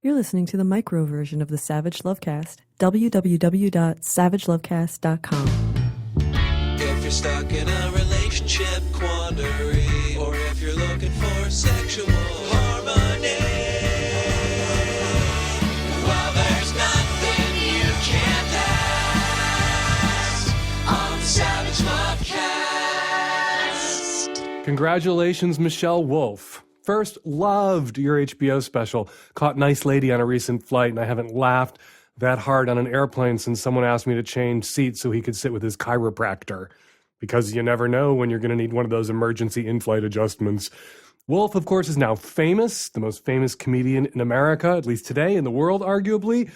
You're listening to the micro version of the Savage Lovecast. www.savagelovecast.com. If you're stuck in a relationship quandary, or if you're looking for sexual harmony, well, there's nothing you can't ask on the Savage Lovecast. Congratulations, Michelle Wolf. First, loved your HBO special. Caught Nice Lady on a recent flight, and I haven't laughed that hard on an airplane since someone asked me to change seats so he could sit with his chiropractor. Because you never know when you're going to need one of those emergency in-flight adjustments. Wolf, of course, is now famous, the most famous comedian in America, at least today, in the world, arguably,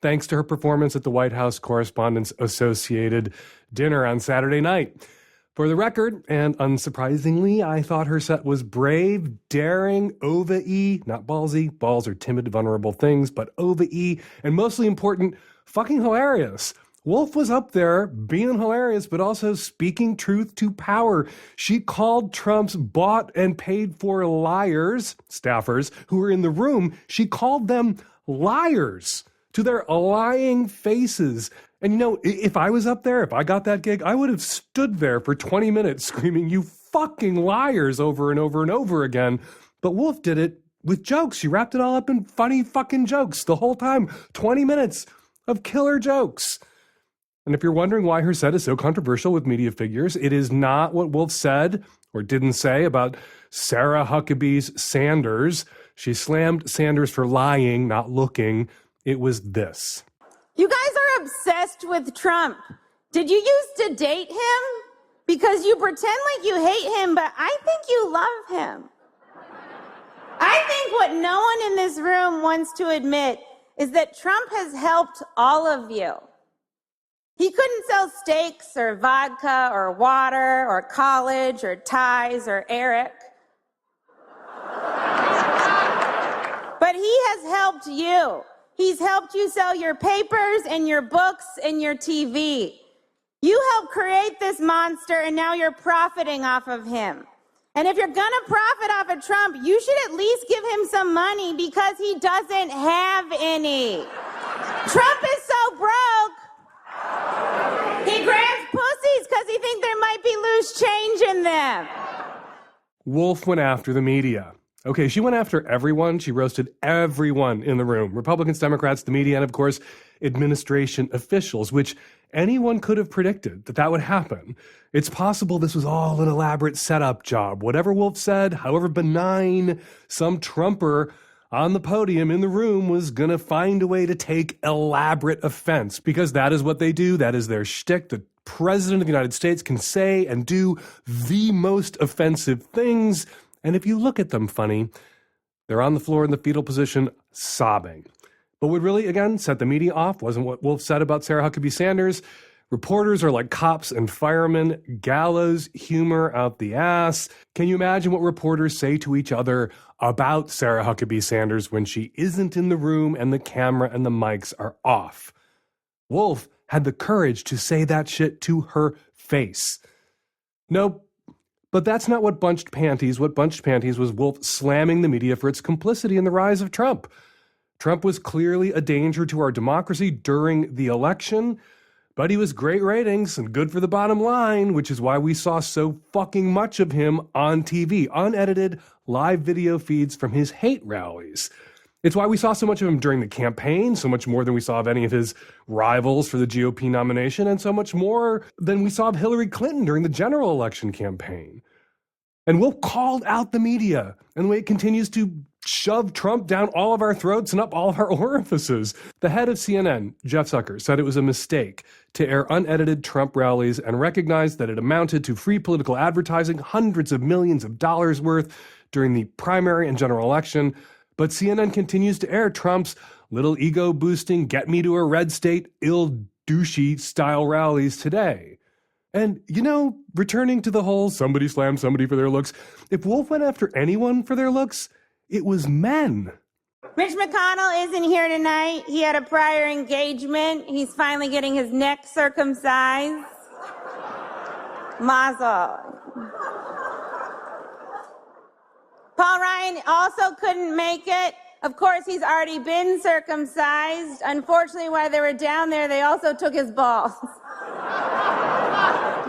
thanks to her performance at the White House Correspondents Associated dinner on Saturday night. For the record, and unsurprisingly, I thought her set was brave, daring, over-y, not ballsy. Balls are timid, vulnerable things, but over-y, and mostly important, fucking hilarious. Wolf was up there being hilarious, but also speaking truth to power. She called Trump's bought and paid for liars, staffers, who were in the room. She called them liars to their lying faces. And you know, if I was up there, if I got that gig, I would have stood there for 20 minutes screaming, "You fucking liars," over and over and over again. But Wolf did it with jokes. She wrapped it all up in funny fucking jokes the whole time. 20 minutes of killer jokes. And if you're wondering why her set is so controversial with media figures, it is not what Wolf said or didn't say about Sarah Huckabee Sanders. She slammed Sanders for lying, not looking. It was this. You guys are obsessed with Trump. Did you used to date him? Because you pretend like you hate him, but I think you love him. I think what no one in this room wants to admit is that Trump has helped all of you. He couldn't sell steaks or vodka or water or college or ties or Eric. But he has helped you. He's helped you sell your papers and your books and your TV. You helped create this monster, and now you're profiting off of him. And if you're gonna profit off of Trump, you should at least give him some money because he doesn't have any. Trump is so broke, he grabs pussies because he thinks there might be loose change in them. Wolf went after the media. Okay, she went after everyone. She roasted everyone in the room. Republicans, Democrats, the media, and of course, administration officials, which anyone could have predicted that would happen. It's possible this was all an elaborate setup job. Whatever Wolf said, however benign, some Trumper on the podium in the room was going to find a way to take elaborate offense, because that is what they do. That is their shtick. The president of the United States can say and do the most offensive things. And if you look at them funny, they're on the floor in the fetal position, sobbing. But what really, again, set the media off wasn't what Wolf said about Sarah Huckabee Sanders. Reporters are like cops and firemen, gallows humor out the ass. Can you imagine what reporters say to each other about Sarah Huckabee Sanders when she isn't in the room and the camera and the mics are off? Wolf had the courage to say that shit to her face. Nope. But that's not what bunched panties. What bunched panties was Wolf slamming the media for its complicity in the rise of Trump. Trump was clearly a danger to our democracy during the election, but he was great ratings and good for the bottom line, which is why we saw so fucking much of him on TV, unedited live video feeds from his hate rallies. It's why we saw so much of him during the campaign, so much more than we saw of any of his rivals for the GOP nomination, and so much more than we saw of Hillary Clinton during the general election campaign. And Wolf called out the media and the way it continues to shove Trump down all of our throats and up all of our orifices. The head of CNN, Jeff Zucker, said it was a mistake to air unedited Trump rallies and recognized that it amounted to free political advertising, hundreds of millions of dollars worth during the primary and general election. But CNN continues to air Trump's little ego-boosting, get me to a red state, ill-douchey style rallies today. And, you know, returning to the whole somebody slammed somebody for their looks, if Wolf went after anyone for their looks, it was men. Mitch McConnell isn't here tonight. He had a prior engagement. He's finally getting his neck circumcised. Mazel. Paul Ryan also couldn't make it. Of course, he's already been circumcised. Unfortunately, while they were down there, they also took his balls.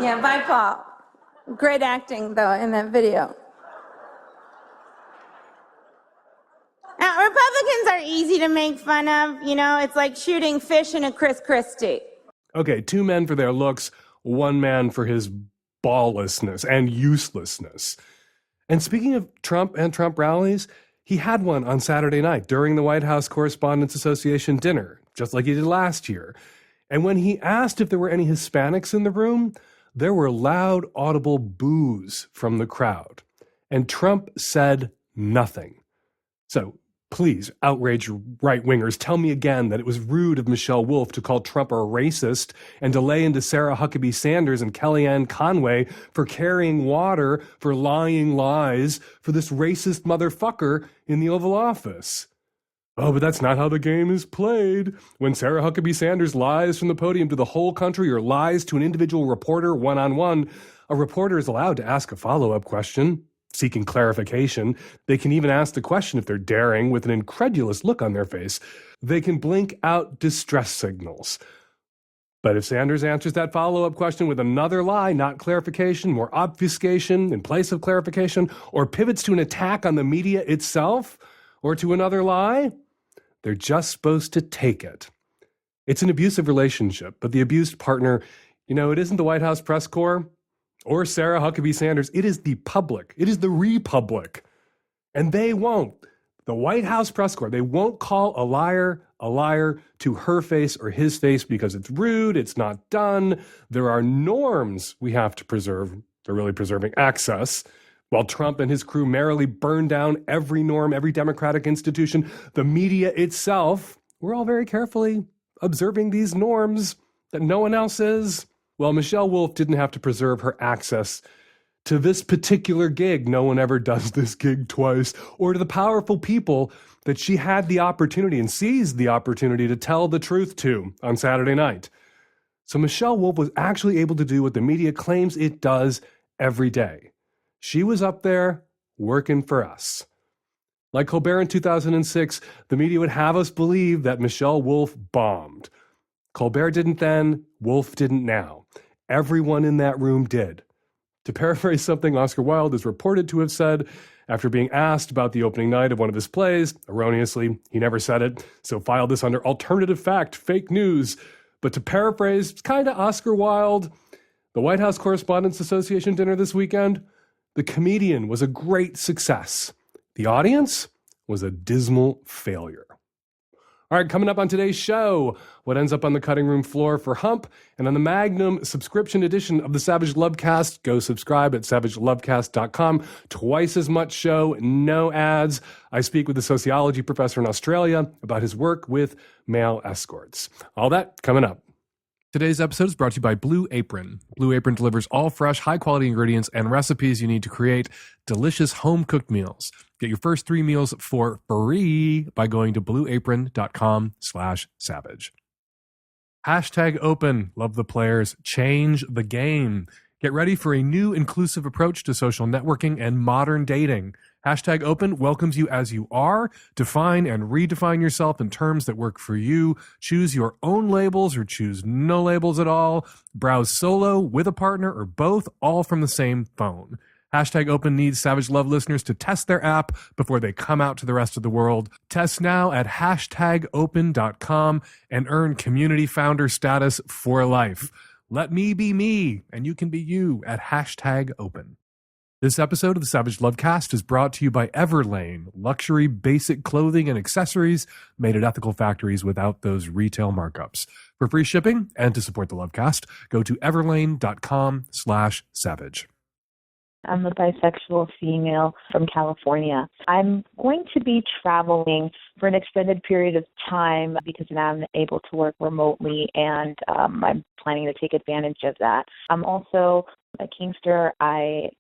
Yeah, bye, Paul. Great acting, though, in that video. Now, Republicans are easy to make fun of. You know, it's like shooting fish in a Chris Christie. Okay, 2 men for their looks, 1 man for his balllessness and uselessness. And speaking of Trump and Trump rallies, he had one on Saturday night during the White House Correspondents Association dinner, just like he did last year. And when he asked if there were any Hispanics in the room, there were loud, audible boos from the crowd. And Trump said nothing. So please, outraged right-wingers, tell me again that it was rude of Michelle Wolf to call Trump a racist and to lay into Sarah Huckabee Sanders and Kellyanne Conway for carrying water, for lying lies, for this racist motherfucker in the Oval Office. Oh, but that's not how the game is played. When Sarah Huckabee Sanders lies from the podium to the whole country or lies to an individual reporter one-on-one, a reporter is allowed to ask a follow-up question, seeking clarification. They can even ask the question if they're daring with an incredulous look on their face. They can blink out distress signals. But if Sanders answers that follow-up question with another lie, not clarification, more obfuscation in place of clarification, or pivots to an attack on the media itself, or to another lie, they're just supposed to take it. It's an abusive relationship, but the abused partner, it isn't the White House press corps or Sarah Huckabee Sanders. It is the public. It is the Republic. And they won't. The White House press corps, they won't call a liar to her face or his face because it's rude, it's not done. There are norms we have to preserve. They're really preserving access. While Trump and his crew merrily burn down every norm, every democratic institution, the media itself, we're all very carefully observing these norms that no one else is. Well, Michelle Wolf didn't have to preserve her access to this particular gig. No one ever does this gig twice. Or to the powerful people that she had the opportunity and seized the opportunity to tell the truth to on Saturday night. So Michelle Wolf was actually able to do what the media claims it does every day. She was up there working for us. Like Colbert in 2006, the media would have us believe that Michelle Wolf bombed. Colbert didn't then, Wolf didn't now. Everyone in that room did. To paraphrase something Oscar Wilde is reported to have said after being asked about the opening night of one of his plays, erroneously, he never said it, so filed this under alternative fact, fake news. But to paraphrase kind of Oscar Wilde, the White House Correspondents Association dinner this weekend, the comedian was a great success. The audience was a dismal failure. All right, coming up on today's show, what ends up on the cutting room floor for Hump, and on the Magnum subscription edition of the Savage Lovecast, go subscribe at savagelovecast.com. Twice as much show, no ads. I speak with a sociology professor in Australia about his work with male escorts. All that coming up. Today's episode is brought to you by Blue Apron. Blue Apron delivers all fresh, high-quality ingredients and recipes you need to create delicious home-cooked meals. Get your first 3 meals for free by going to blueapron.com/savage. #open. Love the players. Change the game. Get ready for a new inclusive approach to social networking and modern dating. #open welcomes you as you are. Define and redefine yourself in terms that work for you. Choose your own labels or choose no labels at all. Browse solo, with a partner, or both, all from the same phone. #open needs Savage Love listeners to test their app before they come out to the rest of the world. Test now at #open.com and earn community founder status for life. Let me be me, and you can be you at #open. This episode of the Savage Lovecast is brought to you by Everlane, luxury basic clothing and accessories made at ethical factories without those retail markups. For free shipping and to support the Lovecast, go to everlane.com/savage. I'm a bisexual female from California. I'm going to be traveling for an extended period of time because now I'm able to work remotely, and I'm planning to take advantage of that. I'm also a Kingster. I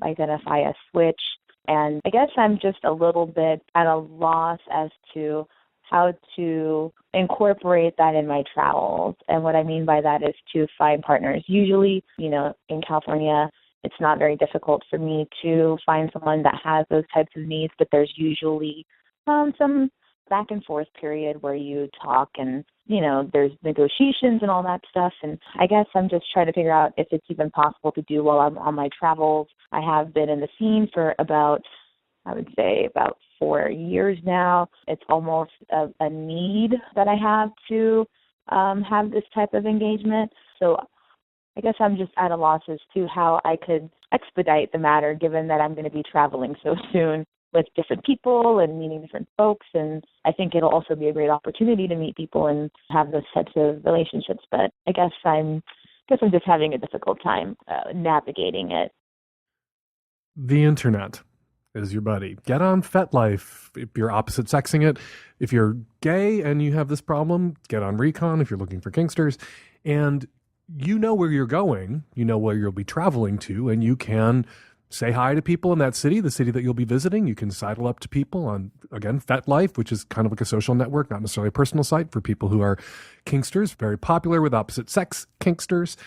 identify as switch, and I guess I'm just a little bit at a loss as to how to incorporate that in my travels. And what I mean by that is to find partners. Usually, in California, it's not very difficult for me to find someone that has those types of needs, but there's usually some back and forth period where you talk and, there's negotiations and all that stuff. And I guess I'm just trying to figure out if it's even possible to do while I'm on my travels. I have been in the scene for about 4 years now. It's almost a need that I have to have this type of engagement. So I guess I'm just at a loss as to how I could expedite the matter, given that I'm going to be traveling so soon with different people and meeting different folks. And I think it'll also be a great opportunity to meet people and have those types of relationships. But I guess I'm just having a difficult time navigating it. The internet is your buddy. Get on FetLife if you're opposite sexing it. If you're gay and you have this problem, get on Recon if you're looking for kinksters. And you know where you're going, you know where you'll be traveling to, and you can say hi to people in that city, the city that you'll be visiting. You can sidle up to people on, again, FetLife, which is kind of like a social network, not necessarily a personal site for people who are kinksters, very popular with opposite sex kinksters.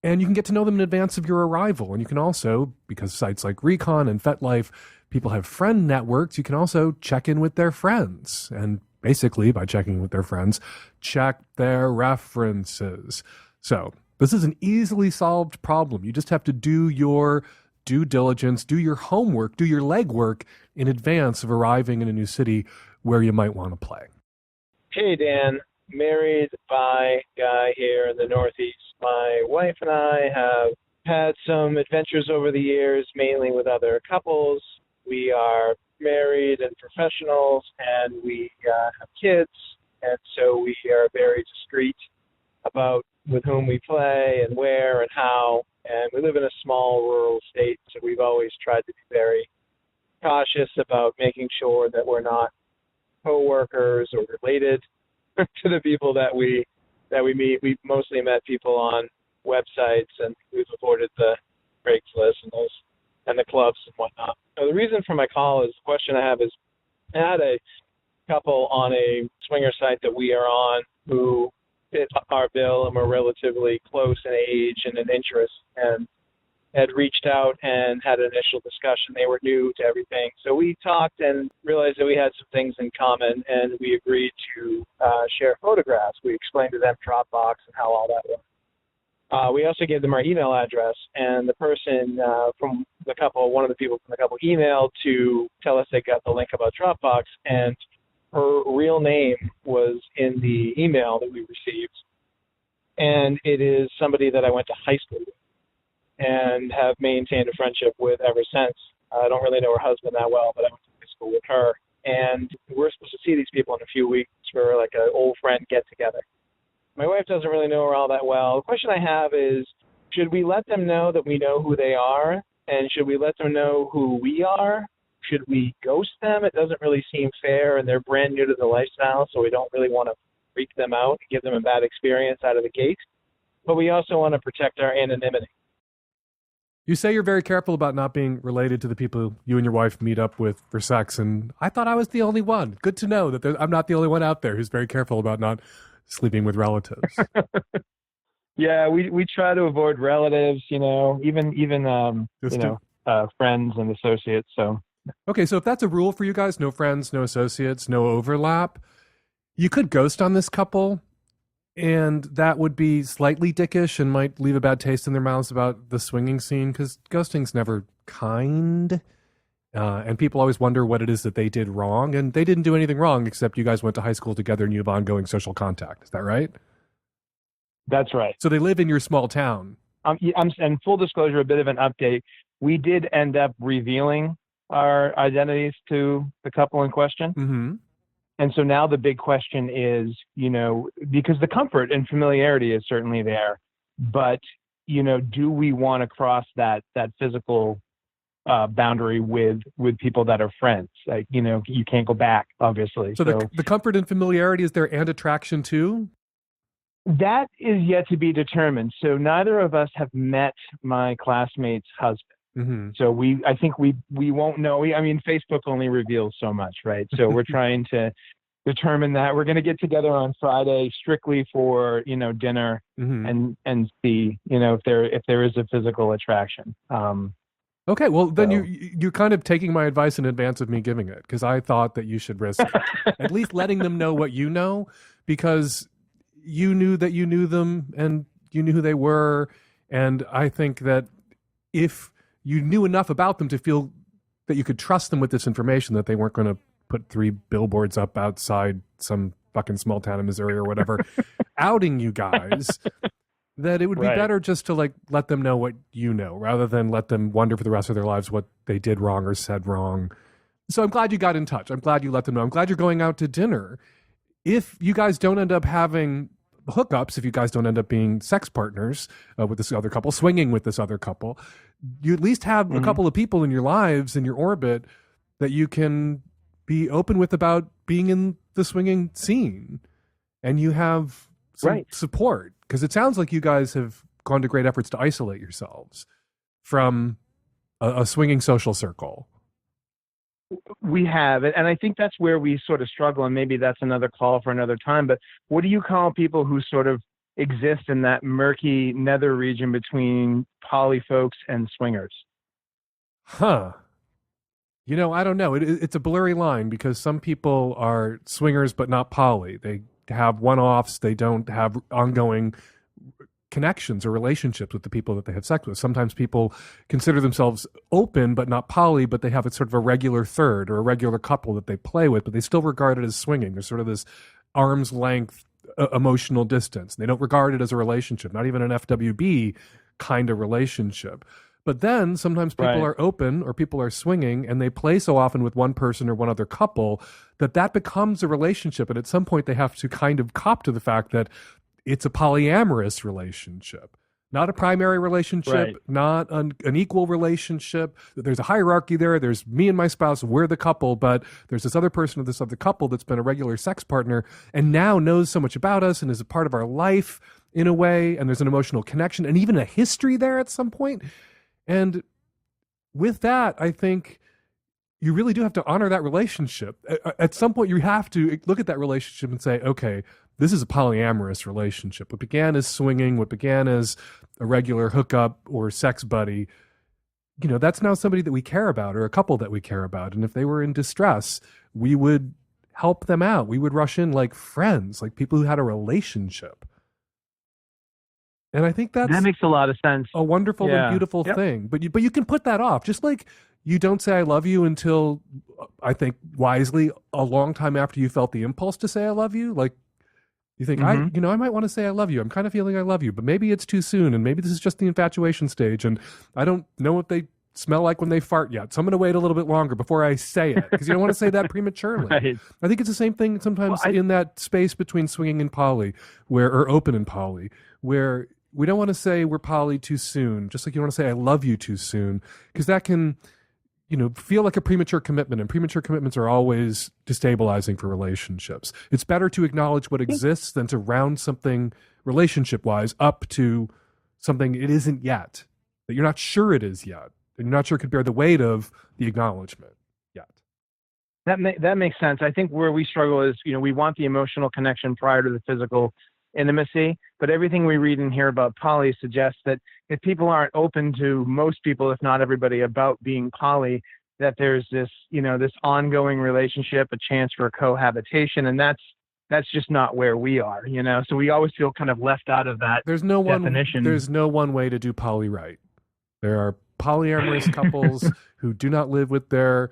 And you can get to know them in advance of your arrival. And you can also, because sites like Recon and FetLife, people have friend networks, you can also check in with their friends. And basically, by checking with their friends, check their references. So this is an easily solved problem. You just have to do your due diligence, do your homework, do your legwork in advance of arriving in a new city where you might want to play. Hey, Dan. Married bi guy here in the Northeast. My wife and I have had some adventures over the years, mainly with other couples. We are married and professionals, and we have kids, and so we are very discreet about with whom we play and where and how. And we live in a small rural state, so we've always tried to be very cautious about making sure that we're not co-workers or related to the people that we meet. We've mostly met people on websites, and we've avoided the Craigslist and the clubs and whatnot. So the reason for my call is the question I have is, I had a couple on a swinger site that we are on who fit our bill and were relatively close in age and in interest, and had reached out and had an initial discussion. They were new to everything. So we talked and realized that we had some things in common, and we agreed to share photographs. We explained to them Dropbox and how all that worked. We also gave them our email address, and the person from the couple, one of the people from the couple, emailed to tell us they got the link about Dropbox, and her real name was in the email that we received. And it is somebody that I went to high school with and have maintained a friendship with ever since. I don't really know her husband that well, but I went to high school with her. And we're supposed to see these people in a few weeks for like an old friend get-together. My wife doesn't really know her all that well. The question I have is, should we let them know that we know who they are? And should we let them know who we are? Should we ghost them? It doesn't really seem fair, and they're brand new to the lifestyle, so we don't really want to freak them out and give them a bad experience out of the gate. But we also want to protect our anonymity. You say you're very careful about not being related to the people you and your wife meet up with for sex, and I thought I was the only one. Good to know that I'm not the only one out there who's very careful about not sleeping with relatives. Yeah, we try to avoid relatives, even friends and associates. So okay, so if that's a rule for you guys, no friends, no associates, no overlap, you could ghost on this couple, and that would be slightly dickish and might leave a bad taste in their mouths about the swinging scene, because ghosting's never kind, and people always wonder what it is that they did wrong, and they didn't do anything wrong except you guys went to high school together and you have ongoing social contact. Is that right? That's right. So they live in your small town. And full disclosure, a bit of an update. We did end up revealing our identities to the couple in question. Mm-hmm. And so now the big question is, because the comfort and familiarity is certainly there, but, do we want to cross that physical boundary with people that are friends? Like, you can't go back, obviously. So the comfort and familiarity is there, and attraction too? That is yet to be determined. So neither of us have met my classmate's husband. Mm-hmm. So I think we won't know. Facebook only reveals so much, right? So we're trying to determine that. We're going to get together on Friday strictly for, dinner, mm-hmm. and see, if there is a physical attraction. Okay, well then So. you're kind of taking my advice in advance of me giving it, because I thought that you should risk at least letting them know what you know, because you knew that you knew them and you knew who they were, and I think that if you knew enough about them to feel that you could trust them with this information, that they weren't going to put 3 billboards up outside some fucking small town in Missouri or whatever, outing you guys, that it would be Right. better just to like let them know what you know, rather than let them wonder for the rest of their lives what they did wrong or said wrong. So I'm glad you got in touch. I'm glad you let them know. I'm glad you're going out to dinner. If you guys don't end up having hookups, if you guys don't end up being sex partners with this other couple, swinging with this other couple, you at least have a couple of people in your lives, in your orbit, that you can be open with about being in the swinging scene, and you have some support, because it sounds like you guys have gone to great efforts to isolate yourselves from a swinging social circle. We have, and I think that's where we sort of struggle, and maybe that's another call for another time. But what do you call people who sort of exist in that murky nether region between poly folks and swingers? Huh. You know, I don't know. It's a blurry line, because some people are swingers but not poly. They have one-offs. They don't have ongoing connections or relationships with the people that they have sex with. Sometimes people consider themselves open but not poly, but they have a sort of a regular third or a regular couple that they play with, but they still regard it as swinging. There's sort of this arm's length emotional distance. They don't regard it as a relationship, not even an FWB kind of relationship. But then sometimes people are open, or people are swinging, and they play so often with one person or one other couple that becomes a relationship. And at some point they have to kind of cop to the fact that it's a polyamorous relationship, not a primary relationship, not an equal relationship. There's a hierarchy there. There's me and my spouse, we're the couple, but there's this other person or this other couple that's been a regular sex partner and now knows so much about us and is a part of our life in a way. And there's an emotional connection and even a history there at some point. And with that, I think you really do have to honor that relationship. At some point, you have to look at that relationship and say, okay, this is a polyamorous relationship. What began as swinging, what began as a regular hookup or sex buddy, you know, that's now somebody that we care about, or a couple that we care about. And if they were in distress, we would help them out. We would rush in like friends, like people who had a relationship. And I think that makes a lot of sense. A wonderful and beautiful thing. But you can put that off. Just like you don't say I love you until, I think wisely, a long time after you felt the impulse to say I love you. Like you think, I might want to say I love you. I'm kind of feeling I love you, but maybe it's too soon, and maybe this is just the infatuation stage, and I don't know what they smell like when they fart yet. So I'm going to wait a little bit longer before I say it, because you don't want to say that prematurely. I think it's the same thing sometimes in that space between swinging and poly, or open and poly, where we don't want to say we're poly too soon, just like you don't want to say I love you too soon, because that can, feel like a premature commitment, and premature commitments are always destabilizing for relationships. It's better to acknowledge what exists than to round something relationship-wise up to something it isn't yet, that you're not sure it is yet, and you're not sure it could bear the weight of the acknowledgement yet. That makes sense. I think where we struggle is, we want the emotional connection prior to the physical intimacy, but everything we read and hear about poly suggests that if people aren't open to most people, if not everybody, about being poly, that there's this, this ongoing relationship, a chance for cohabitation, and that's just not where we are, So we always feel kind of left out of that. There's no one way to do poly right. There are polyamorous couples who do not live with their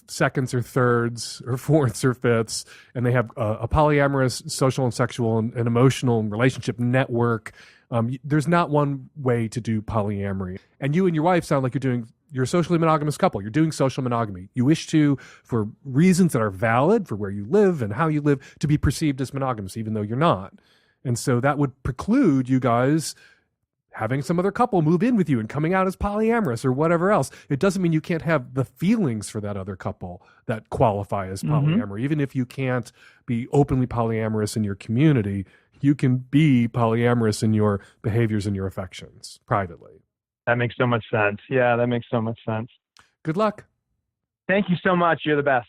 seconds or thirds or fourths or fifths, and they have a polyamorous social and sexual and emotional relationship network. There's not one way to do polyamory. And you and your wife sound like you're a socially monogamous couple. You're doing social monogamy. You wish to, for reasons that are valid for where you live and how you live, to be perceived as monogamous, even though you're not. And so that would preclude you guys having some other couple move in with you and coming out as polyamorous or whatever else. It doesn't mean you can't have the feelings for that other couple that qualify as polyamory. Even if you can't be openly polyamorous in your community, you can be polyamorous in your behaviors and your affections privately. That makes so much sense. Yeah, that makes so much sense. Good luck. Thank you so much. You're the best.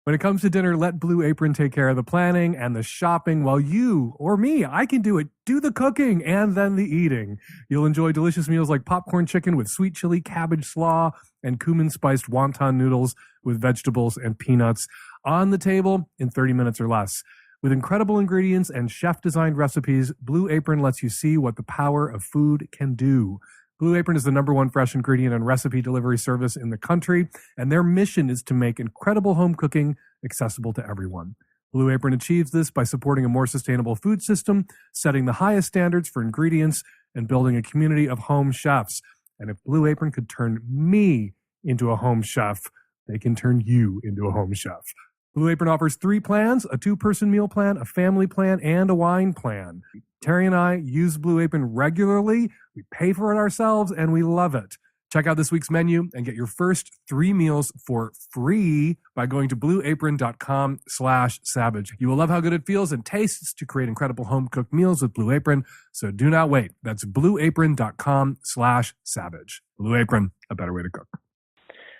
When it comes to dinner, let Blue Apron take care of the planning and the shopping while you, or me, I can do it, do the cooking and then the eating. You'll enjoy delicious meals like popcorn chicken with sweet chili cabbage slaw and cumin spiced wonton noodles with vegetables and peanuts on the table in 30 minutes or less. With incredible ingredients and chef-designed recipes, Blue Apron lets you see what the power of food can do. Blue Apron is the #1 fresh ingredient and recipe delivery service in the country, and their mission is to make incredible home cooking accessible to everyone. Blue Apron achieves this by supporting a more sustainable food system, setting the highest standards for ingredients, and building a community of home chefs. And if Blue Apron could turn me into a home chef, they can turn you into a home chef. Blue Apron offers 3 plans, a 2-person meal plan, a family plan, and a wine plan. Terry and I use Blue Apron regularly. We pay for it ourselves, and we love it. Check out this week's menu and get your first 3 meals for free by going to blueapron.com/savage. You will love how good it feels and tastes to create incredible home-cooked meals with Blue Apron, so do not wait. That's blueapron.com/savage. Blue Apron, a better way to cook.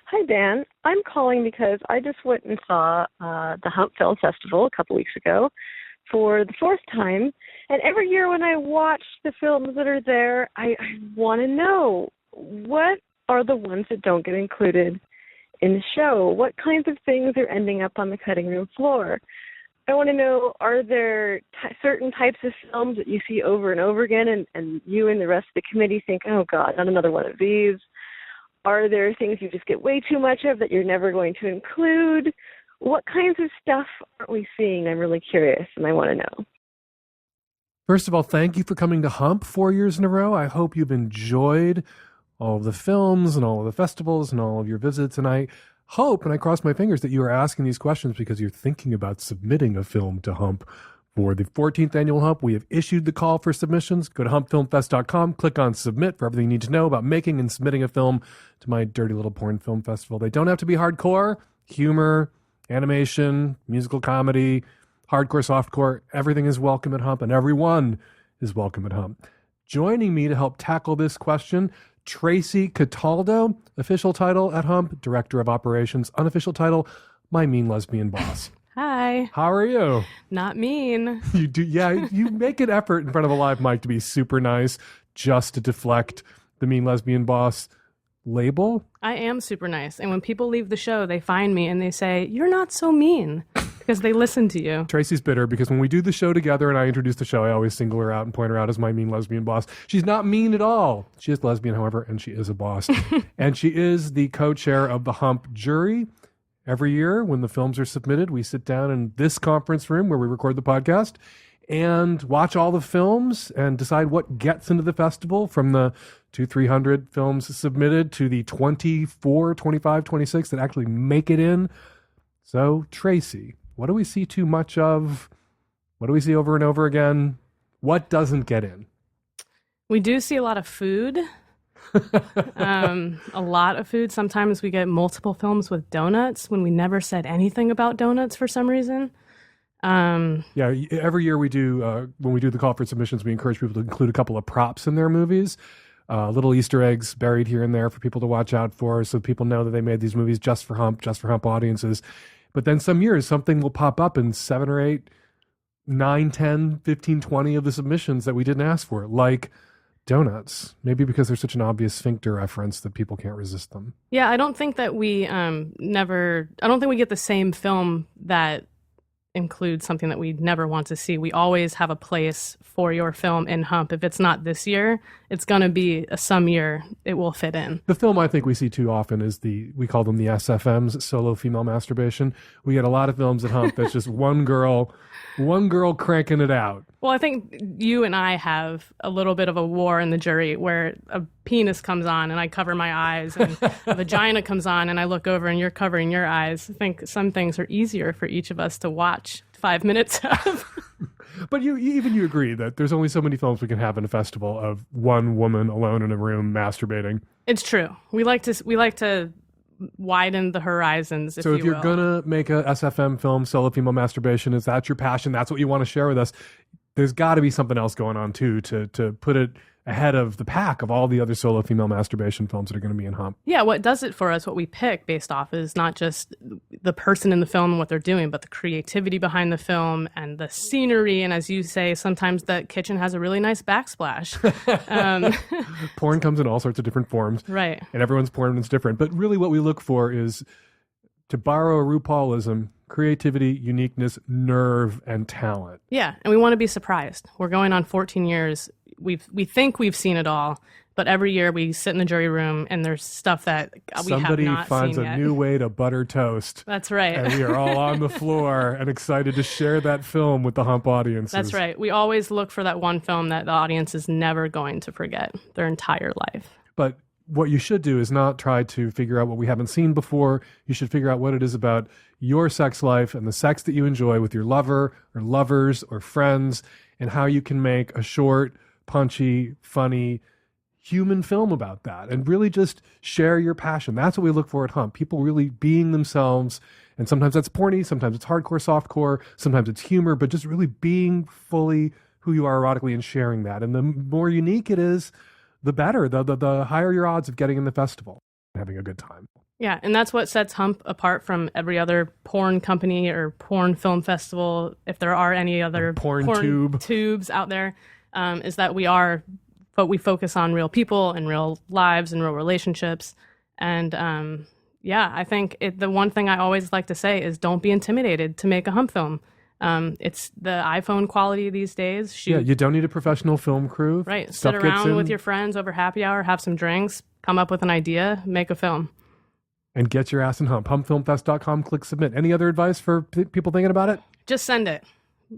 Hi, Dan. I'm calling because I just went and saw the Hump Film Festival a couple weeks ago for the 4th time. And every year when I watch the films that are there, I want to know, what are the ones that don't get included in the show? What kinds of things are ending up on the cutting room floor? I want to know, are there certain types of films that you see over and over again and you and the rest of the committee think, oh, God, not another one of these? Are there things you just get way too much of that you're never going to include? What kinds of stuff aren't we seeing? I'm really curious, and I want to know. First of all, thank you for coming to Hump 4 years in a row. I hope you've enjoyed all of the films and all of the festivals and all of your visits. And I hope, and I cross my fingers, that you are asking these questions because you're thinking about submitting a film to Hump. For the 14th annual Hump, we have issued the call for submissions. Go to humpfilmfest.com, click on submit for everything you need to know about making and submitting a film to my dirty little porn film festival. They don't have to be hardcore, humor, animation, musical comedy, hardcore, softcore. Everything is welcome at Hump, and everyone is welcome at Hump. Joining me to help tackle this question, Tracy Cataldo, official title at Hump, Director of Operations, unofficial title, My Mean Lesbian Boss. Hi. How are you? Not mean. You do, yeah. You make an effort in front of a live mic to be super nice, just to deflect the mean lesbian boss label. I am super nice. And when people leave the show, they find me and they say, you're not so mean, because they listen to you. Tracy's bitter because when we do the show together and I introduce the show, I always single her out and point her out as my mean lesbian boss. She's not mean at all. She is lesbian, however, and she is a boss. And she is the co-chair of the Hump jury. Every year when the films are submitted, we sit down in this conference room where we record the podcast and watch all the films and decide what gets into the festival, from the 200-300 films submitted to the 24, 25, 26 that actually make it in. So, Tracy, what do we see too much of? What do we see over and over again? What doesn't get in? We do see a lot of food. A lot of food. Sometimes we get multiple films with donuts when we never said anything about donuts for some reason. Yeah, every year we do, when we do the call for submissions, we encourage people to include a couple of props in their movies, little Easter eggs buried here and there for people to watch out for, so people know that they made these movies just for Hump audiences. But then some years, something will pop up in 7 or 8, 9, 10, 15, 20 of the submissions that we didn't ask for, like donuts, maybe because they're such an obvious sphincter reference that people can't resist them. Yeah, I don't think that we I don't think we get the same film that includes something that we never want to see. We always have a place for your film in Hump. If it's not this year, it's going to be some year it will fit in. The film I think we see too often is we call them the SFMs, solo female masturbation. We get a lot of films at Hump that's just one girl cranking it out. Well, I think you and I have a little bit of a war in the jury where a penis comes on and I cover my eyes, and a vagina comes on and I look over and you're covering your eyes. I think some things are easier for each of us to watch 5 minutes of. But you agree that there's only so many films we can have in a festival of one woman alone in a room masturbating. It's true. We like to widen the horizons, so if you're gonna make a SFM film, solo female masturbation, is that your passion? That's what you want to share with us? There's got to be something else going on too, to put it ahead of the pack of all the other solo female masturbation films that are going to be in Hump. Yeah, what does it for us, what we pick based off is not just the person in the film and what they're doing, but the creativity behind the film and the scenery. And as you say, sometimes the kitchen has a really nice backsplash. Porn comes in all sorts of different forms. Right. And everyone's porn is different. But really what we look for is, to borrow a RuPaulism, creativity, uniqueness, nerve, and talent. Yeah, and we want to be surprised. We're going on 14 years. We think we've seen it all, but every year we sit in the jury room and there's stuff that we Somebody have not finds seen a yet. new way to butter toast. That's right. And we are all on the floor and excited to share that film with the Hump audiences. That's right. We always look for that one film that the audience is never going to forget their entire life. But what you should do is not try to figure out what we haven't seen before. You should figure out what it is about your sex life and the sex that you enjoy with your lover or lovers or friends, and how you can make a short, punchy, funny, human film about that, and really just share your passion. That's what we look for at Hump. People really being themselves. And sometimes that's porny, sometimes it's hardcore, softcore, sometimes it's humor, but just really being fully who you are erotically and sharing that. And the more unique it is, the better, the higher your odds of getting in the festival and having a good time. Yeah, and that's what sets Hump apart from every other porn company or porn film festival, if there are any other porn tubes out there, is that we focus on real people and real lives and real relationships. And I think the one thing I always like to say is don't be intimidated to make a Hump film. It's the iPhone quality these days. Shoot. Yeah, you don't need a professional film crew. Right. Stuff Sit gets around in. with your friends over happy hour, have some drinks, come up with an idea, make a film. And get your ass in Hump. HumpFilmFest.com, click submit. Any other advice for people thinking about it? Just send it.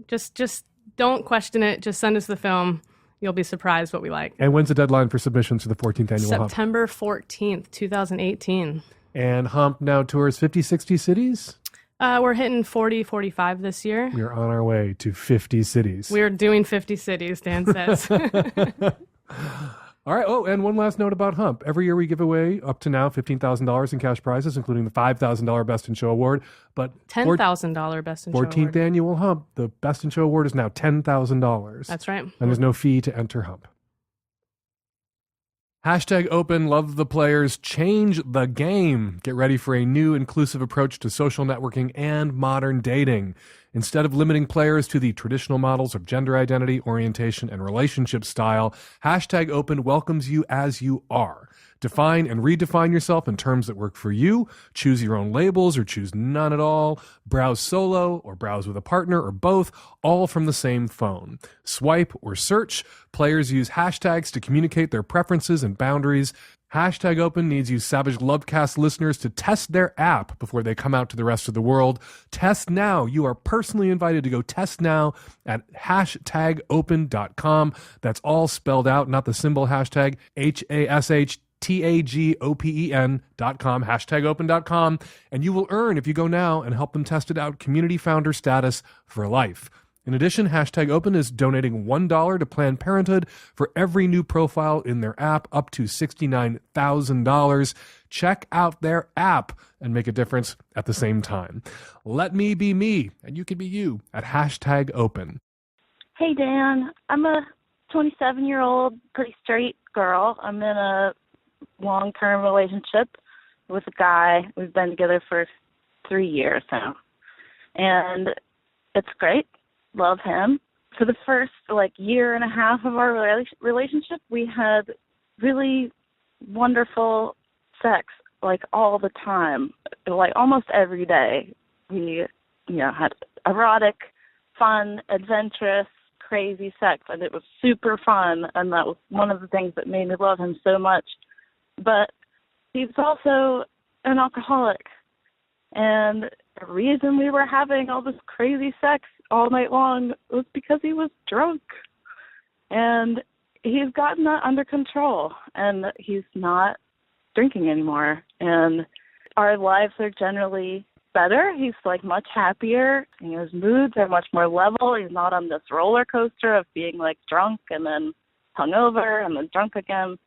Just don't question it. Just send us the film. You'll be surprised what we like. And when's the deadline for submissions for the 14th annual Hump? September 14th, 2018. And Hump now tours 50, 60 cities? We're hitting 40, 45 this year. We are on our way to 50 cities. We're doing 50 cities, Dan says. All right. Oh, and one last note about Hump. Every year we give away up to now $15,000 in cash prizes, including the $5,000 Best in Show Award. But $10,000 Best in Show Award. 14th annual Hump, the Best in Show Award is now $10,000. That's right. And there's no fee to enter Hump. Hashtag open, love the players, change the game. Get ready for a new inclusive approach to social networking and modern dating. Instead of limiting players to the traditional models of gender identity, orientation, and relationship style, Hashtag open welcomes you as you are. Define and redefine yourself in terms that work for you. Choose your own labels or choose none at all. Browse solo or browse with a partner or both, all from the same phone. Swipe or search. Players use hashtags to communicate their preferences and boundaries. Hashtag open needs you Savage Lovecast listeners to test their app before they come out to the rest of the world. Test now. You are personally invited to go test now at hashtagopen.com. That's all spelled out, not the symbol hashtag, HASHTAGOPEN.com, hashtagopen.com. And you will earn, if you go now and help them test it out, community founder status for life. In addition, Hashtag Open is donating $1 to Planned Parenthood for every new profile in their app, up to $69,000. Check out their app and make a difference at the same time. Let me be me, and you can be you at Hashtag Open. Hey, Dan. I'm a 27-year-old, pretty straight girl. I'm in a long-term relationship with a guy. We've been together for 3 years now. And it's great. Love him. For the first year and a half of our relationship, we had really wonderful sex all the time, almost every day. We had erotic, fun, adventurous, crazy sex, and it was super fun, and that was one of the things that made me love him so much. But he was also an alcoholic, and the reason we were having all this crazy sex all night long was because he was drunk. And he's gotten that under control, and he's not drinking anymore. And our lives are generally better. He's much happier. His moods are much more level. He's not on this roller coaster of being drunk and then hungover and then drunk again.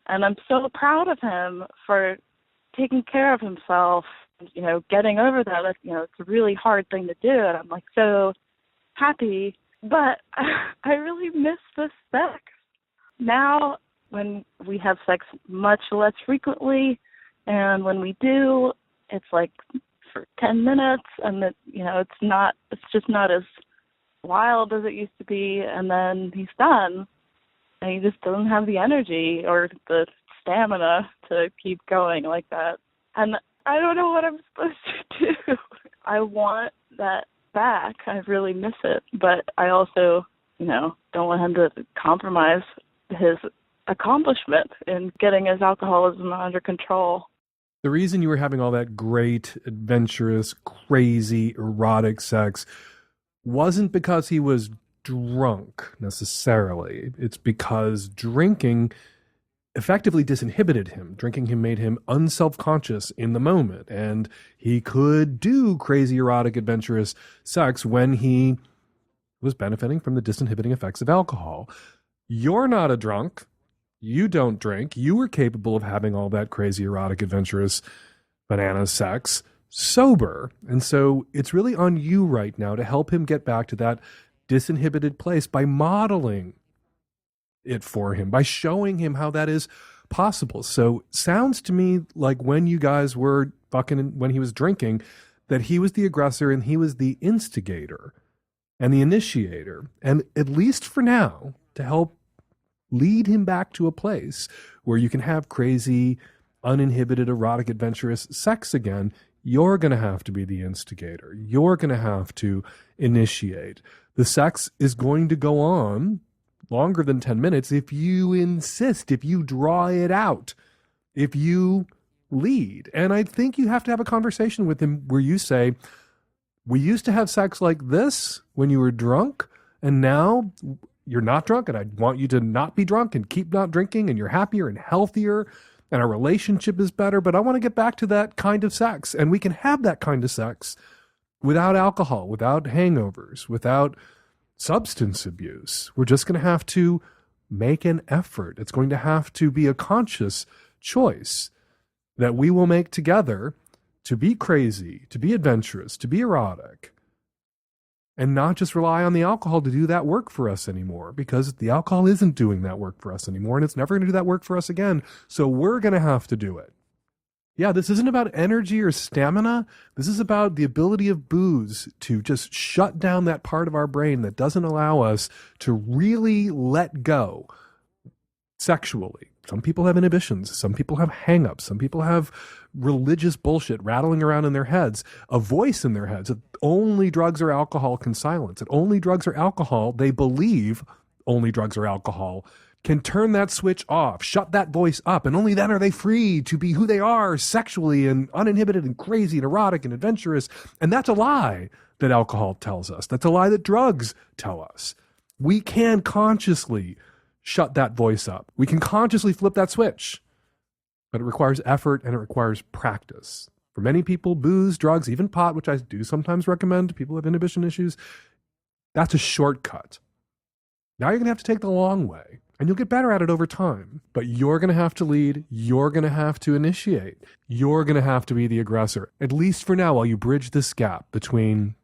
And I'm so proud of him for taking care of himself, getting over that. It's a really hard thing to do, and I'm so happy. But I really miss the sex. now when we have sex much less frequently, and when we do, it's like for 10 minutes, and it's just not as wild as it used to be, and then he's done, and he just doesn't have the energy or the stamina to keep going like that. And I don't know what I'm supposed to do. I want that back. I really miss it, but I also, don't want him to compromise his accomplishment in getting his alcoholism under control. The reason you were having all that great, adventurous, crazy, erotic sex wasn't because he was drunk necessarily. It's because drinking effectively disinhibited him. Drinking him made him unself-conscious in the moment, and he could do crazy, erotic, adventurous sex when he was benefiting from the disinhibiting effects of alcohol. You're not a drunk. You don't drink. You were capable of having all that crazy, erotic, adventurous, banana sex sober. And so it's really on you right now to help him get back to that disinhibited place by modeling it for him, by showing him how that is possible. So sounds to me like when you guys were fucking, when he was drinking, that he was the aggressor and he was the instigator and the initiator. And at least for now, to help lead him back to a place where you can have crazy, uninhibited, erotic, adventurous sex again, you're going to have to be the instigator. You're going to have to initiate. The sex is going to go on longer than 10 minutes if you insist, if you draw it out, if you lead. And I think you have to have a conversation with him where you say, we used to have sex like this when you were drunk, and now you're not drunk, and I want you to not be drunk and keep not drinking, and you're happier and healthier, and our relationship is better, but I want to get back to that kind of sex. And we can have that kind of sex without alcohol, without hangovers, without substance abuse. We're just going to have to make an effort. It's going to have to be a conscious choice that we will make together to be crazy, to be adventurous, to be erotic, and not just rely on the alcohol to do that work for us anymore, because the alcohol isn't doing that work for us anymore, and it's never going to do that work for us again. So we're going to have to do it. Yeah, this isn't about energy or stamina. This is about the ability of booze to just shut down that part of our brain that doesn't allow us to really let go sexually. Some people have inhibitions. Some people have hang-ups. Some people have religious bullshit rattling around in their heads, a voice in their heads that only drugs or alcohol can silence. That only drugs or alcohol, they believe only drugs or alcohol can turn that switch off, shut that voice up, and only then are they free to be who they are sexually and uninhibited and crazy and erotic and adventurous. And that's a lie that alcohol tells us. That's a lie that drugs tell us. We can consciously shut that voice up. We can consciously flip that switch, but it requires effort and it requires practice. For many people, booze, drugs, even pot, which I do sometimes recommend to people with inhibition issues, that's a shortcut. Now you're going to have to take the long way, and you'll get better at it over time. But you're going to have to lead. You're going to have to initiate. You're going to have to be the aggressor, at least for now, while you bridge this gap between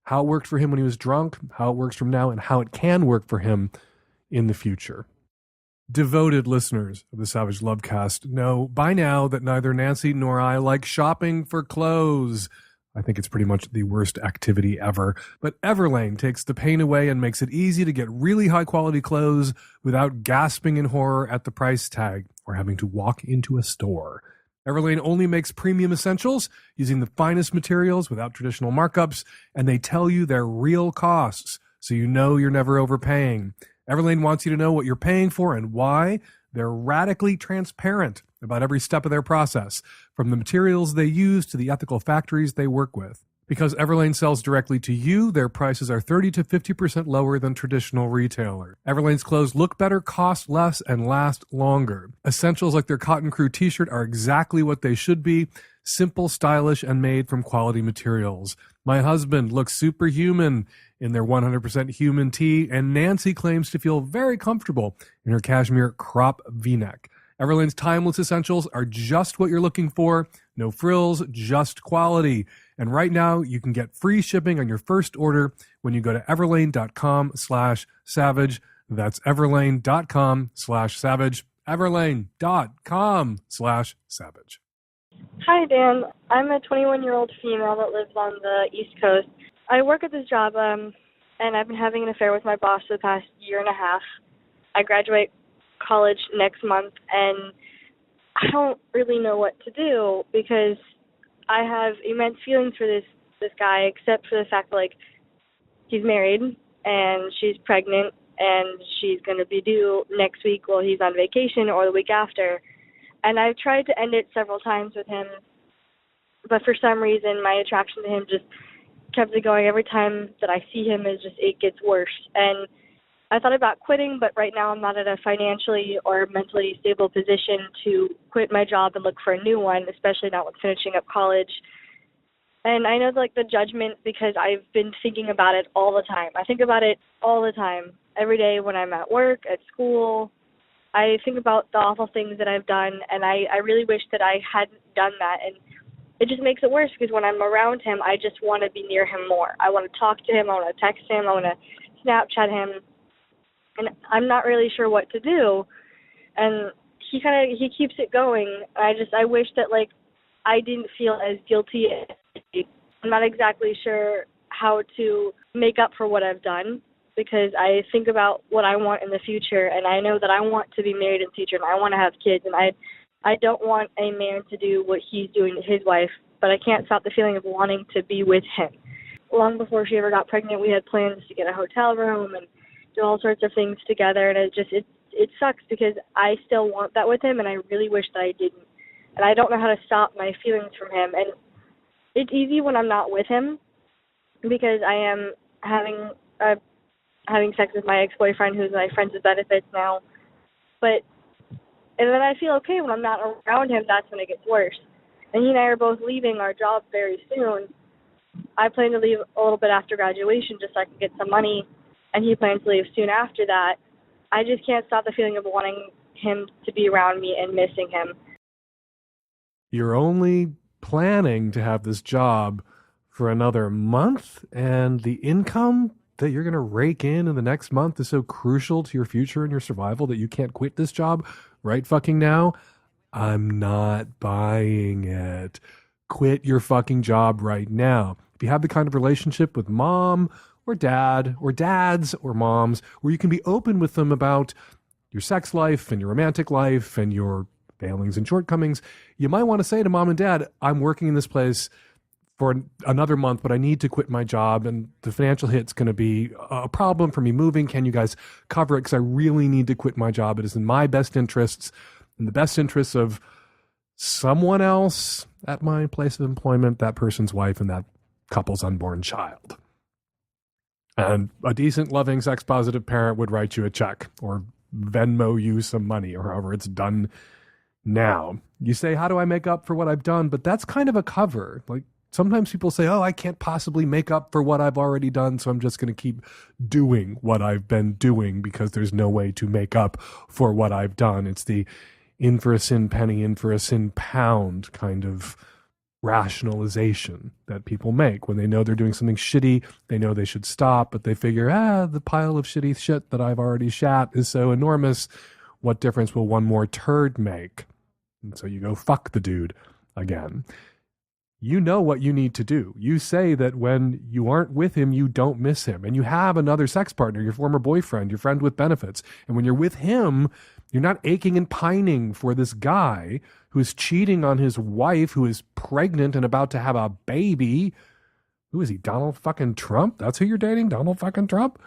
how it worked for him when he was drunk, how it works from now, and how it can work for him in the future. Devoted listeners of the Savage Lovecast know by now that neither Nancy nor I like shopping for clothes. I think it's pretty much the worst activity ever. But Everlane takes the pain away and makes it easy to get really high quality clothes without gasping in horror at the price tag or having to walk into a store. Everlane only makes premium essentials using the finest materials without traditional markups, and they tell you their real costs, so you know you're never overpaying. Everlane wants you to know what you're paying for and why. They're radically transparent about every step of their process, from the materials they use to the ethical factories they work with. Because Everlane sells directly to you, their prices are 30 to 50% lower than traditional retailer. Everlane's clothes look better, cost less, and last longer. Essentials like their Cotton Crew t-shirt are exactly what they should be: simple, stylish, and made from quality materials. My husband looks superhuman in their 100% human tee, and Nancy claims to feel very comfortable in her cashmere crop v-neck. Everlane's timeless essentials are just what you're looking for. No frills, just quality. And right now, you can get free shipping on your first order when you go to everlane.com/savage. That's everlane.com/savage. everlane.com/savage. Hi, Dan. I'm a 21-year-old female that lives on the East Coast. I work at this job, and I've been having an affair with my boss for the past year and a half. I graduate college next month, and I don't really know what to do because I have immense feelings for this guy, except for the fact that, like, he's married and she's pregnant and she's going to be due next week while he's on vacation or the week after. And I've tried to end it several times with him, but for some reason my attraction to him just kept it going. Every time that I see him, it gets worse. And I thought about quitting, but right now I'm not in a financially or mentally stable position to quit my job and look for a new one, especially not with finishing up college. And I know, like, the judgment, because I've been thinking about it all the time. I think about it all the time, every day when I'm at work, at school. I think about the awful things that I've done, and I really wish that I hadn't done that. And it just makes it worse because when I'm around him, I just want to be near him more. I want to talk to him. I want to text him. I want to Snapchat him. And I'm not really sure what to do. And he keeps it going. I wish that, like, I didn't feel as guilty. I'm not exactly sure how to make up for what I've done because I think about what I want in the future, and I know that I want to be married in the future, and I want to have kids, and I don't want a man to do what he's doing to his wife, but I can't stop the feeling of wanting to be with him. Long before she ever got pregnant, we had plans to get a hotel room and do all sorts of things together, and it sucks because I still want that with him, and I really wish that I didn't. And I don't know how to stop my feelings from him. And it's easy when I'm not with him because I am having sex with my ex-boyfriend who's my friends with benefits now. And then I feel okay when I'm not around him. That's when it gets worse. And he and I are both leaving our job very soon. I plan to leave a little bit after graduation just so I can get some money, and he plans to leave soon after that. I just can't stop the feeling of wanting him to be around me and missing him. You're only planning to have this job for another month, and the income that you're going to rake in the next month is so crucial to your future and your survival that you can't quit this job right fucking now. I'm not buying it. Quit your fucking job right now. If you have the kind of relationship with mom or dad or dads or moms where you can be open with them about your sex life and your romantic life and your failings and shortcomings, you might want to say to mom and dad, I'm working in this place for another month, but I need to quit my job and the financial hit's going to be a problem for me moving. Can you guys cover it? Because I really need to quit my job. It is in my best interests, in the best interests of someone else at my place of employment, that person's wife and that couple's unborn child. And a decent, loving, sex-positive parent would write you a check or Venmo you some money or however it's done now. You say, how do I make up for what I've done? But that's kind of a cover. Like, sometimes people say, oh, I can't possibly make up for what I've already done, so I'm just going to keep doing what I've been doing because there's no way to make up for what I've done. It's the in for a sin penny, in for a sin pound kind of rationalization that people make when they know they're doing something shitty. They know they should stop, but they figure, the pile of shitty shit that I've already shat is so enormous. What difference will one more turd make? And so you go fuck the dude again. You know what you need to do. You say that when you aren't with him, you don't miss him. And you have another sex partner, your former boyfriend, your friend with benefits. And when you're with him, you're not aching and pining for this guy who's cheating on his wife, who is pregnant and about to have a baby. Who is he, Donald fucking Trump? That's who you're dating, Donald fucking Trump?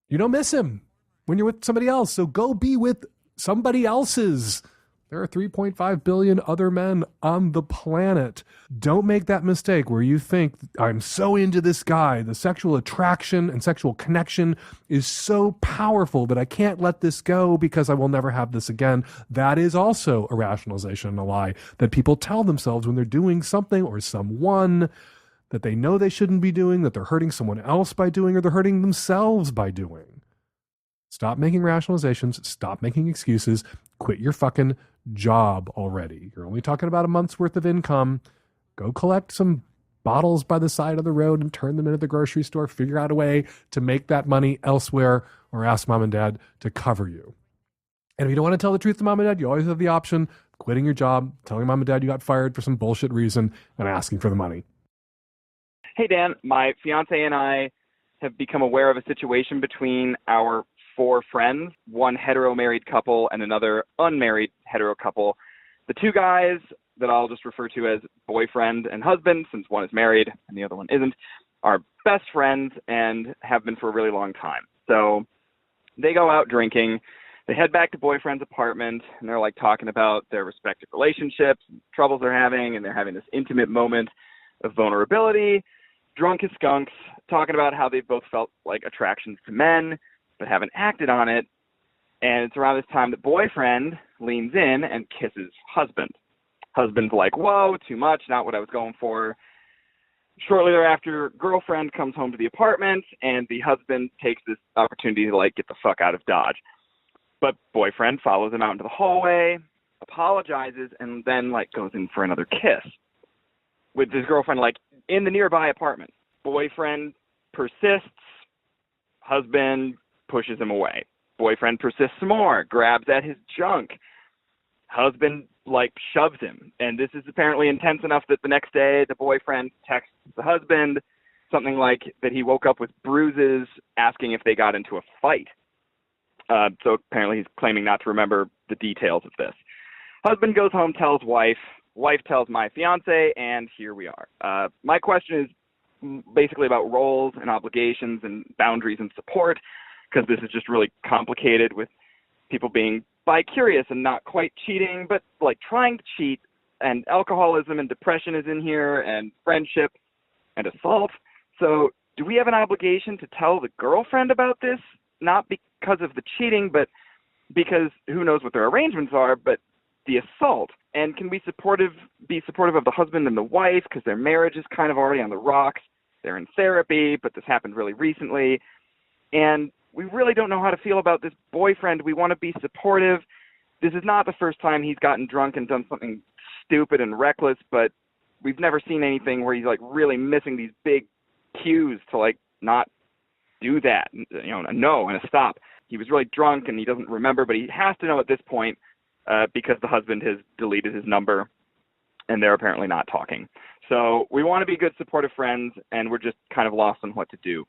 You don't miss him when you're with somebody else. So go be with somebody else's. There are 3.5 billion other men on the planet. Don't make that mistake where you think, I'm so into this guy. The sexual attraction and sexual connection is so powerful that I can't let this go because I will never have this again. That is also a rationalization and a lie that people tell themselves when they're doing something or someone that they know they shouldn't be doing, that they're hurting someone else by doing, or they're hurting themselves by doing. Stop making rationalizations. Stop making excuses. Quit your fucking job already. You're only talking about a month's worth of income. Go collect some bottles by the side of the road and turn them into the grocery store. Figure out a way to make that money elsewhere, or ask mom and dad to cover you. And if you don't want to tell the truth to mom and dad, you always have the option of quitting your job, telling mom and dad you got fired for some bullshit reason, and asking for the money. Hey, Dan, my fiance and I have become aware of a situation between our 4 friends, one hetero married couple and another unmarried hetero couple. The 2 guys that I'll just refer to as boyfriend and husband, since one is married and the other one isn't, are best friends and have been for a really long time. So they go out drinking. They head back to boyfriend's apartment, and they're like talking about their respective relationships, troubles they're having, and they're having this intimate moment of vulnerability, drunk as skunks, talking about how they both felt like attractions to men, but haven't acted on it. And it's around this time that boyfriend leans in and kisses husband. Husband's like, whoa, too much, not what I was going for. Shortly thereafter, girlfriend comes home to the apartment, and the husband takes this opportunity to like get the fuck out of Dodge. But boyfriend follows him out into the hallway, apologizes, and then like goes in for another kiss with his girlfriend like in the nearby apartment. Boyfriend persists. Husband pushes him away. Boyfriend persists some more, grabs at his junk. Husband like shoves him. And this is apparently intense enough that the next day the boyfriend texts the husband something like that he woke up with bruises, asking if they got into a fight. So apparently he's claiming not to remember the details of this. Husband goes home, tells wife. Wife tells my fiance, and here we are. My question is basically about roles and obligations and boundaries and support, because this is just really complicated with people being bi-curious and not quite cheating, but like trying to cheat, and alcoholism and depression is in here, and friendship and assault. So do we have an obligation to tell the girlfriend about this? Not because of the cheating, but because who knows what their arrangements are, but the assault. And can we be supportive of the husband and the wife, because their marriage is kind of already on the rocks. They're in therapy, but this happened really recently. And we really don't know how to feel about this boyfriend. We want to be supportive. This is not the first time he's gotten drunk and done something stupid and reckless, but we've never seen anything where he's like really missing these big cues to like not do that, you know, a no and a stop. He was really drunk and he doesn't remember, but he has to know at this point because the husband has deleted his number and they're apparently not talking. So we want to be good supportive friends, and we're just kind of lost on what to do.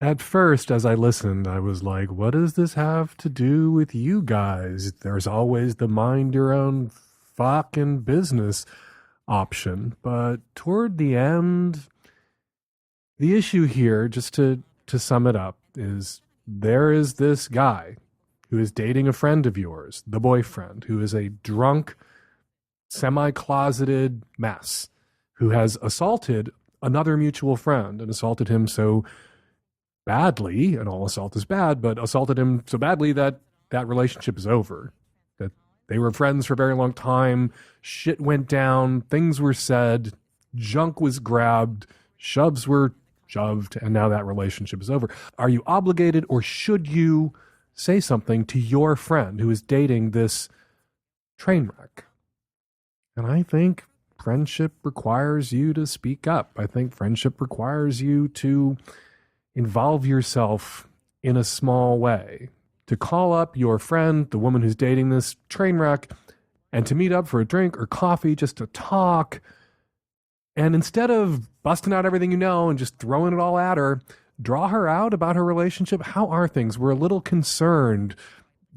At first, as I listened, I was like, what does this have to do with you guys? There's always the mind your own fucking business option. But toward the end, the issue here, just to sum it up, is there is this guy who is dating a friend of yours, the boyfriend, who is a drunk, semi-closeted mess, who has assaulted another mutual friend and assaulted him so badly, and all assault is bad, but assaulted him so badly that that relationship is over. That they were friends for a very long time, shit went down, things were said, junk was grabbed, shoves were shoved, and now that relationship is over. Are you obligated, or should you say something to your friend who is dating this train wreck? And I think friendship requires you to speak up. I think friendship requires you to involve yourself in a small way, to call up your friend, the woman who's dating this train wreck, and to meet up for a drink or coffee just to talk. And instead of busting out everything you know and just throwing it all at her, draw her out about her relationship. How are things? We're a little concerned.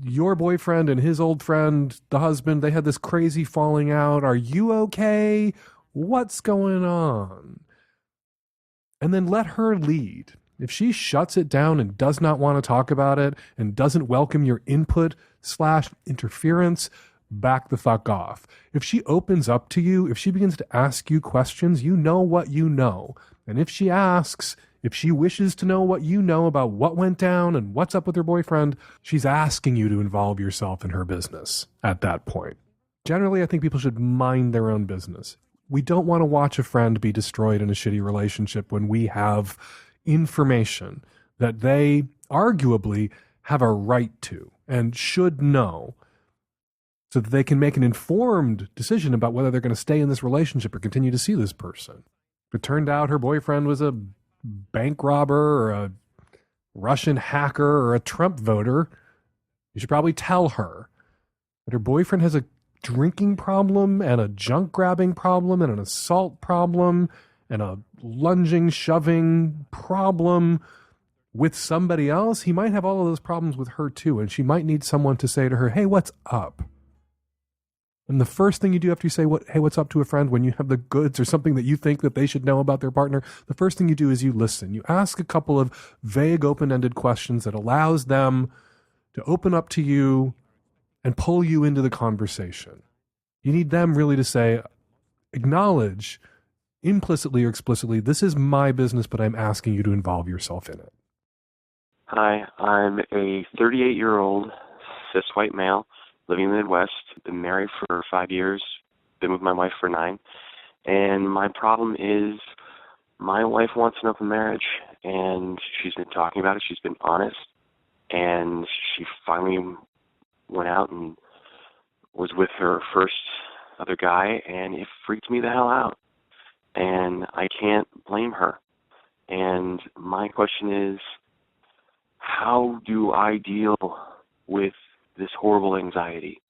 Your boyfriend and his old friend, the husband, they had this crazy falling out. Are you okay? What's going on? And then let her lead. If she shuts it down and does not want to talk about it and doesn't welcome your input/interference, back the fuck off. If she opens up to you, if she begins to ask you questions, you know what you know. And if she asks, if she wishes to know what you know about what went down and what's up with her boyfriend, she's asking you to involve yourself in her business at that point. Generally, I think people should mind their own business. We don't want to watch a friend be destroyed in a shitty relationship when we have information that they arguably have a right to and should know. so that they can make an informed decision about whether they're going to stay in this relationship or continue to see this person. If it turned out her boyfriend was a bank robber or a Russian hacker or a Trump voter, you should probably tell her that her boyfriend has a drinking problem and a junk grabbing problem and an assault problem and a lunging, shoving problem with somebody else. He might have all of those problems with her too, and she might need someone to say to her, hey, what's up? And the first thing you do after you say, hey, what's up to a friend when you have the goods or something that you think that they should know about their partner, the first thing you do is you listen. You ask a couple of vague, open-ended questions that allows them to open up to you and pull you into the conversation. You need them really to say, acknowledge implicitly or explicitly, this is my business, but I'm asking you to involve yourself in it. Hi, I'm a 38-year-old cis white male living in the Midwest. Been married for 5 years, been with my wife for 9. And my problem is my wife wants an open marriage, and she's been talking about it. She's been honest. And she finally went out and was with her first other guy, and it freaked me the hell out. And I can't blame her. And my question is, how do I deal with this horrible anxiety?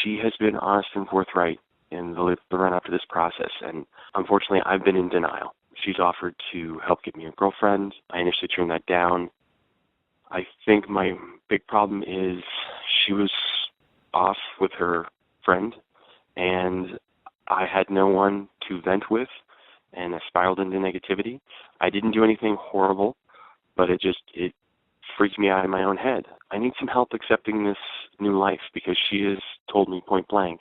She has been honest and forthright in the run up to this process, and unfortunately I've been in denial. She's offered to help get me a girlfriend. I initially turned that down. I think my big problem is she was off with her friend, and I had no one to vent with, and I spiraled into negativity. I didn't do anything horrible, but it freaked me out in my own head. I need some help accepting this new life because she has told me point blank,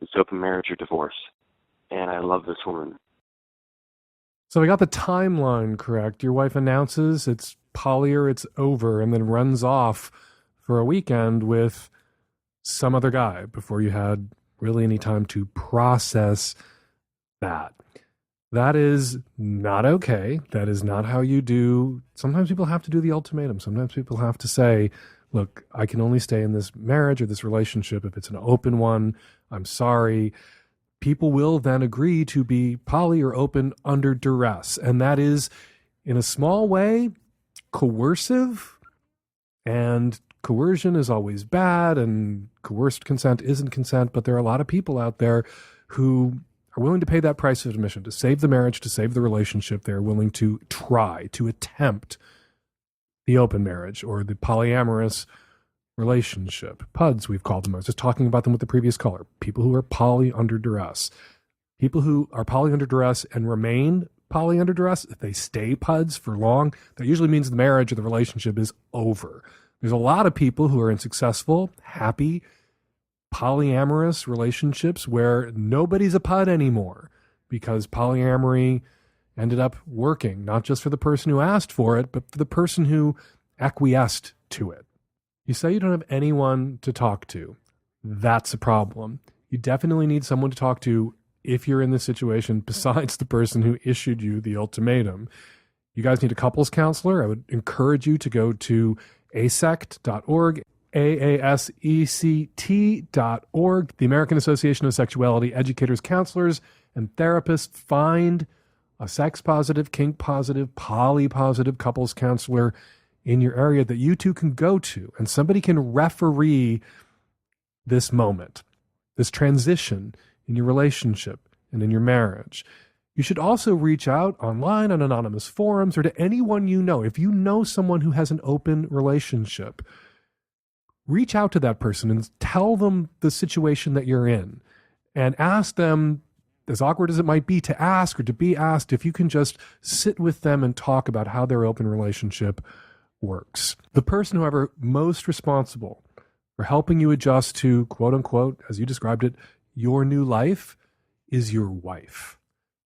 it's open marriage or divorce. And I love this woman. So I got the timeline correct. Your wife announces it's poly or it's over and then runs off for a weekend with some other guy before you had really any time to process that. That is not okay. That is not how you do. Sometimes people have to do the ultimatum. Sometimes people have to say, look, I can only stay in this marriage or this relationship if it's an open one. I'm sorry. People will then agree to be poly or open under duress. And that is, in a small way, coercive. And coercion is always bad, and coerced consent isn't consent. But there are a lot of people out there who are willing to pay that price of admission to save the marriage, to save the relationship. They're willing to try, to attempt the open marriage or the polyamorous relationship. PUDs, we've called them. I was just talking about them with the previous caller. People who are poly under duress. People who are poly under duress and remain poly under duress, if they stay PUDs for long, that usually means the marriage or the relationship is over. There's a lot of people who are in successful, happy, polyamorous relationships where nobody's a PUD anymore because polyamory ended up working, not just for the person who asked for it, but for the person who acquiesced to it. You say you don't have anyone to talk to. That's a problem. You definitely need someone to talk to if you're in this situation besides the person who issued you the ultimatum. You guys need a couples counselor. I would encourage you to go to asect.org, AASECT.org, the American Association of Sexuality Educators, Counselors, and Therapists. Find a sex-positive, kink-positive, poly-positive couples counselor in your area that you two can go to, and somebody can referee this moment, this transition in your relationship and in your marriage. You should also reach out online on anonymous forums or to anyone you know. If you know someone who has an open relationship, reach out to that person and tell them the situation that you're in and ask them, as awkward as it might be to ask or to be asked, if you can just sit with them and talk about how their open relationship works. The person, however, most responsible for helping you adjust to, quote unquote, as you described it, your new life is your wife.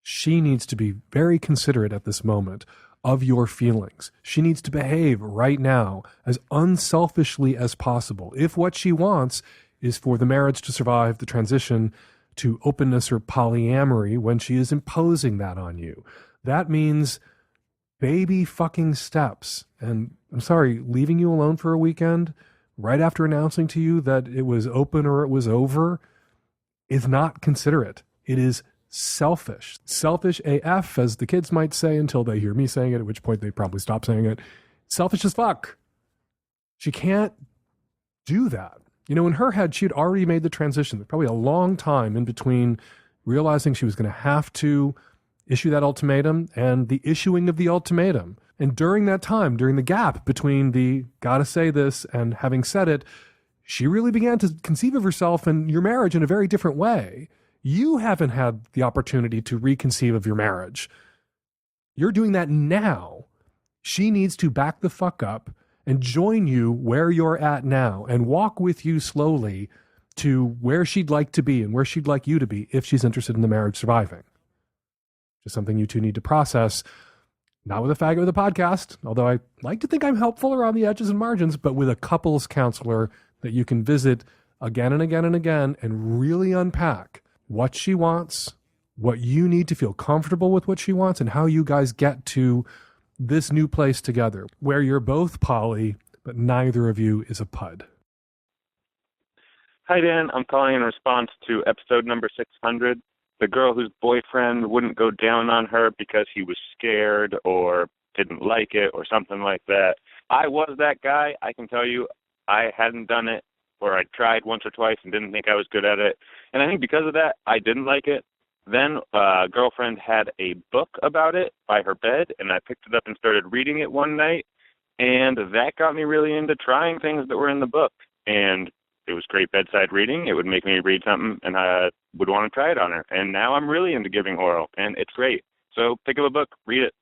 She needs to be very considerate at this moment of your feelings. She needs to behave right now as unselfishly as possible. If what she wants is for the marriage to survive the transition to openness or polyamory when she is imposing that on you, that means baby fucking steps. And I'm sorry, leaving you alone for a weekend right after announcing to you that it was open or it was over, is not considerate. It is selfish. Selfish AF, as the kids might say, until they hear me saying it, at which point they probably stop saying it. Selfish as fuck. She can't do that. You know, in her head, she had already made the transition. There's probably a long time in between realizing she was going to have to issue that ultimatum and the issuing of the ultimatum. And during that time, during the gap between the gotta say this and having said it, she really began to conceive of herself and your marriage in a very different way. You haven't had the opportunity to reconceive of your marriage. You're doing that now. She needs to back the fuck up and join you where you're at now and walk with you slowly to where she'd like to be and where she'd like you to be if she's interested in the marriage surviving. Just something you two need to process, not with a faggot with a podcast, although I like to think I'm helpful around the edges and margins, but with a couples counselor that you can visit again and again and again and really unpack what she wants, what you need to feel comfortable with what she wants, and how you guys get to this new place together where you're both poly, but neither of you is a pud. Hi, Dan. I'm calling in response to episode number 600. The girl whose boyfriend wouldn't go down on her because he was scared or didn't like it or something like that. I was that guy. I can tell you I hadn't done it, or I tried once or twice and didn't think I was good at it. And I think because of that, I didn't like it. Then a girlfriend had a book about it by her bed, and I picked it up and started reading it one night. And that got me really into trying things that were in the book. And it was great bedside reading. It would make me read something, and I would want to try it on her. And now I'm really into giving oral, and it's great. So pick up a book, read it.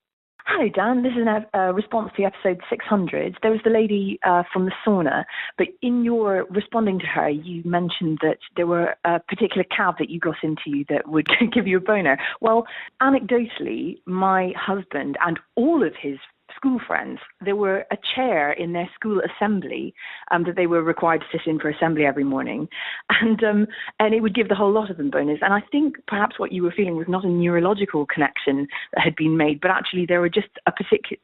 Hi, Dan. This is a response to episode 600. There was the lady from the sauna, but in your responding to her, you mentioned that there were a particular cab that you got into that would give you a boner. Well, anecdotally, my husband and all of his school friends, there were a chair in their school assembly that they were required to sit in for assembly every morning, and it would give the whole lot of them boners. And I think perhaps what you were feeling was not a neurological connection that had been made, but actually there were just a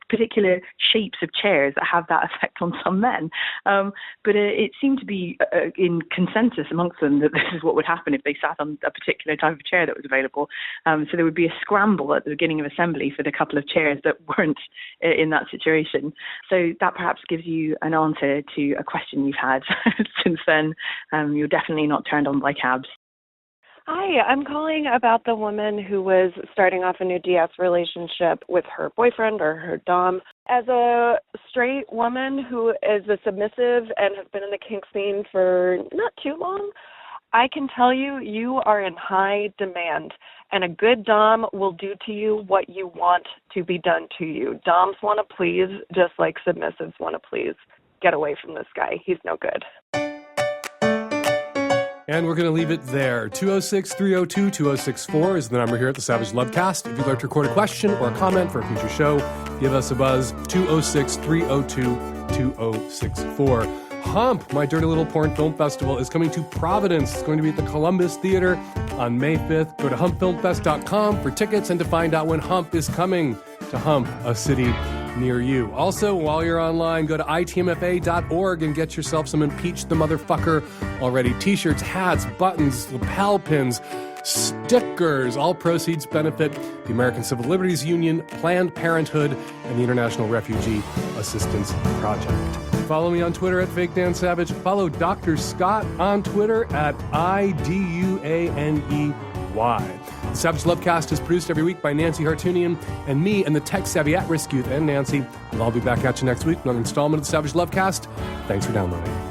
particular shapes of chairs that have that effect on some men. But it seemed to be in consensus amongst them that this is what would happen if they sat on a particular type of chair that was available. So there would be a scramble at the beginning of assembly for the couple of chairs that weren't in that situation. So that perhaps gives you an answer to a question you've had since then. You're definitely not turned on by cabs. Hi, I'm calling about the woman who was starting off a new DS relationship with her boyfriend or her dom. As a straight woman who is a submissive and has been in the kink scene for not too long, I can tell you, you are in high demand, and a good dom will do to you what you want to be done to you. Doms want to please just like submissives want to please. Get away from this guy. He's no good. And we're going to leave it there. 206-302-2064 is the number here at the Savage Lovecast. If you'd like to record a question or a comment for a future show, give us a buzz, 206-302-2064. Hump, my dirty little porn film festival, is coming to Providence. It's going to be at the Columbus Theater on May 5th. Go to humpfilmfest.com for tickets and to find out when Hump is coming to Hump, a city near you. Also, while you're online, go to itmfa.org and get yourself some Impeach the Motherfucker already. T-shirts, hats, buttons, lapel pins, stickers. All proceeds benefit the American Civil Liberties Union, Planned Parenthood, and the International Refugee Assistance Project. Follow me on Twitter at Fake Dan Savage. Follow Dr. Scott on Twitter at IDUANEY. The Savage Lovecast is produced every week by Nancy Hartunian and me and the tech-savvy at-risk youth and Nancy. We'll all be back at you next week with another installment of the Savage Lovecast. Thanks for downloading.